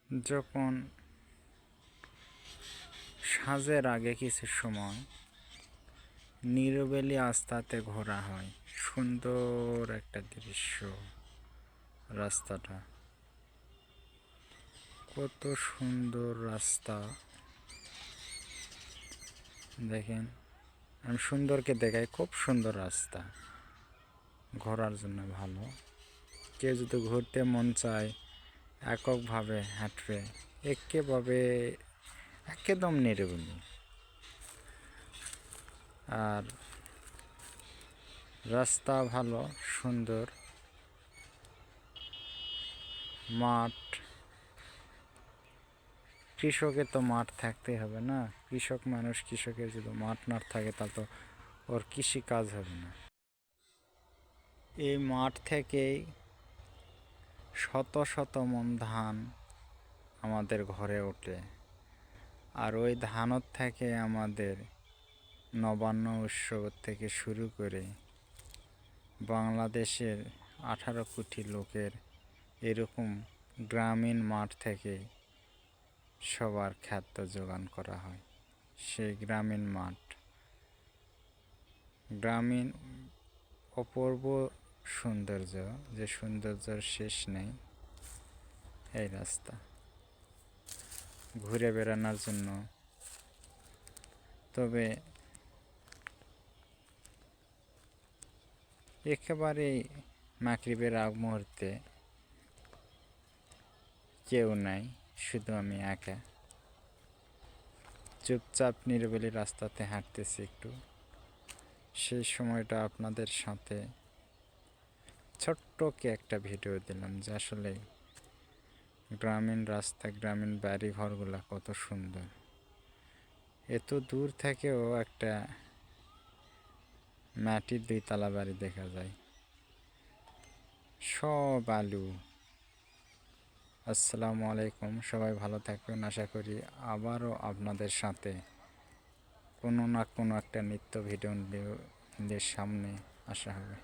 যখন সাঁঝের আগে কিছু সময় নিরিবিলি রাস্তাতে ঘোরা হয়, সুন্দর একটা দৃশ্য। রাস্তাটা কত সুন্দর রাস্তা দেখেন। আমি সুন্দরকে দেখাই, খুব সুন্দর রাস্তা, ঘোরার জন্য ভালো। কেউ যদি ঘুরতে মন চায় এককভাবে হাঁটবে, একদম নিরিবিলি। আর রাস্তা ভালো, সুন্দর। মাঠ, কৃষকের তো মাঠ থাকতেই হবে না? কৃষকের যদি মাঠ না থাকে তা তো ওর কৃষি কাজ হবে না। এই মাঠ থেকেই শত শত মণ ধান আমাদের ঘরে ওঠে। আর ওই ধানের থেকে আমাদের নবান্ন উৎসব থেকে শুরু করে বাংলাদেশের 18 কোটি লোকের এরকম গ্রামীণ মাঠ থেকে সবার খাদ্য যোগান করা হয়। সেই গ্রামীণ মাঠ, গ্রামীণ অপূর্ব সৌন্দর্য, যে সৌন্দর্যের শেষ নেই। এই রাস্তা ঘুরে বেড়ানোর জন্য। তবে একেবারেই মাগরিবের আগ মুহূর্তে কেউ নাই, শুধু আমি একা চুপচাপ নিরিবিলি রাস্তাতে হাঁটতেছি একটু। সেই সময়টা আপনাদের সাথে ছোট্টকে একটা ভিডিও দিলাম, যে আসলে গ্রামীণ রাস্তা, গ্রামীণ বাড়ি ঘরগুলা কত সুন্দর। এত দূর থেকেও একটা মাটির 2 তলা বাড়ি দেখা যায়, সব আলু। আসসালামু আলাইকুম, সবাই ভালো থাকবেন। আশা করি আবারও আপনাদের সাথে কোনো না কোনো একটা নিত্য ভিডিও সামনে আসা হবে।